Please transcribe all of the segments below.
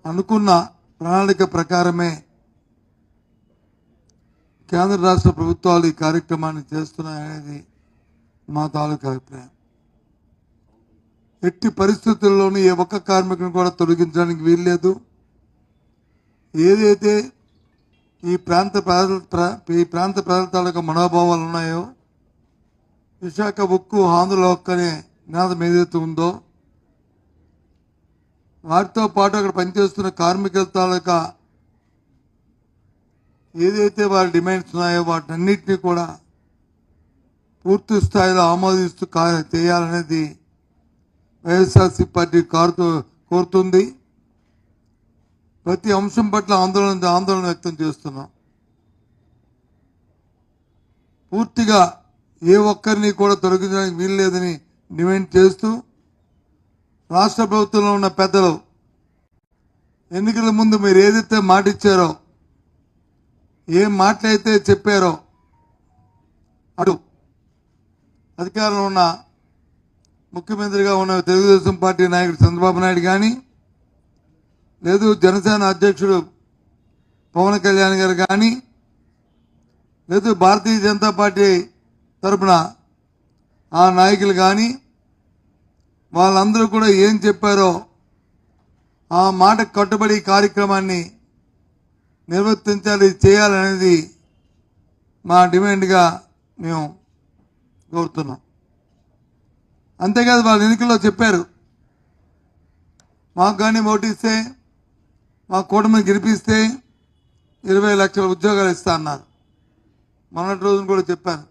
అనుకున్న ప్రణాళిక ప్రకారమే కేంద్ర రాష్ట్ర ప్రభుత్వాలు ఈ కార్యక్రమాన్ని చేస్తున్నాయనేది మా తాలూకా అభిప్రాయం. ఎట్టి పరిస్థితుల్లోనూ ఏ ఒక్క కార్మికుని కూడా తొలగించడానికి వీల్లేదు. ఏదైతే ఈ ప్రాంత ప్రజల తాలూకా మనోభావాలు ఉన్నాయో, విశాఖ ఉక్కు ఆంధ్రుల హక్కు అనే నినాదం ఏదైతే ఉందో, వాటితో పాటు అక్కడ పనిచేస్తున్న కార్మికుల తాలూకా ఏదైతే వారి డిమాండ్స్ ఉన్నాయో వాటన్నిటినీ కూడా పూర్తి స్థాయిలో ఆమోదిస్తూ చేయాలనేది వైఎస్ఆర్సీ పార్టీ కోరుతుంది. ప్రతి అంశం పట్ల ఆందోళన వ్యక్తం చేస్తున్నాం. పూర్తిగా ఏ ఒక్కరిని కూడా తొలగించడానికి వీల్లేదని డిమాండ్ చేస్తూ రాష్ట్ర ప్రభుత్వంలో ఉన్న పెద్దలు ఎన్నికల ముందు మీరు ఏదైతే మాట ఇచ్చారో, ఏం మాటలైతే చెప్పారో, అటు అధికారంలో ఉన్న ముఖ్యమంత్రిగా ఉన్న తెలుగుదేశం పార్టీ నాయకుడు చంద్రబాబు నాయుడు కానీ, లేదు జనసేన అధ్యక్షుడు పవన్ కళ్యాణ్ గారు కానీ, లేదు భారతీయ జనతా పార్టీ తరఫున ఆ నాయకులు కానీ, వాళ్ళందరూ కూడా ఏం చెప్పారో ఆ మాటకు కట్టుబడి కార్యక్రమాన్ని నిర్వర్తించాలి, చేయాలనేది మా డిమాండ్గా మేము కోరుతున్నాం. అంతేకాదు, వాళ్ళ ఎన్నికల్లో చెప్పారు, మాకు కానీ ఓటిస్తే, మా కూటమిని గెలిపిస్తే 20 లక్షల ఉద్యోగాలు ఇస్తా అన్నారు. మొన్నటి రోజున కూడా చెప్పాను,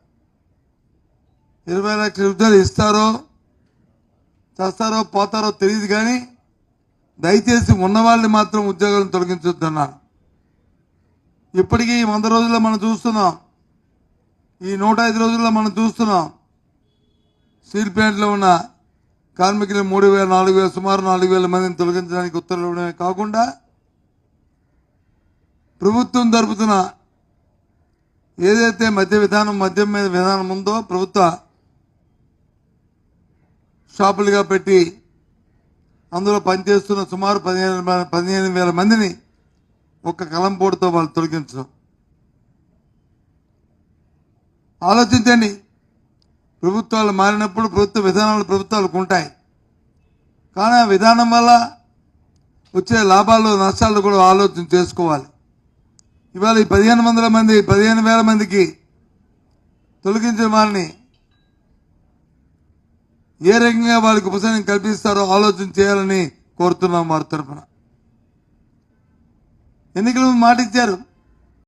20 లక్షల ఉద్యోగాలు ఇస్తారో చేస్తారో పోతారో తెలియదు, కానీ దయచేసి ఉన్న వాళ్ళని మాత్రం ఉద్యోగాలను తొలగించొద్దన్నారు. ఇప్పటికీ 100 రోజుల్లో మనం చూస్తున్నాం, ఈ 105 రోజుల్లో మనం చూస్తున్నాం, స్టీల్ ప్లాంట్లో ఉన్న కార్మికులు 3,000, 4,000 సుమారు 4,000 మందిని తొలగించడానికి ఉత్తర్వులు ఇవ్వడమే కాకుండా ప్రభుత్వం జరుపుతున్న ఏదైతే మద్యం మీద విధానం ఉందో, ప్రభుత్వ షాపులుగా పెట్టి అందులో పనిచేస్తున్న సుమారు 15,000 మందిని ఒక్క కలంపోటుతో వాళ్ళు తొలగించడం. ఆలోచించండి, ప్రభుత్వాలు మారినప్పుడు ప్రభుత్వ విధానాలు ప్రభుత్వాలకు ఉంటాయి, కానీ ఆ విధానం వల్ల వచ్చే లాభాలు నష్టాలు కూడా ఆలోచన చేసుకోవాలి. ఇవాళ ఈ 15,000 మందికి తొలగించిన వారిని ఏ రకంగా వాళ్ళకి ఉపశమనం కల్పిస్తారో ఆలోచన చేయాలని కోరుతున్నాం వారి తరఫున. ఎన్నికల మాట ఇచ్చారు,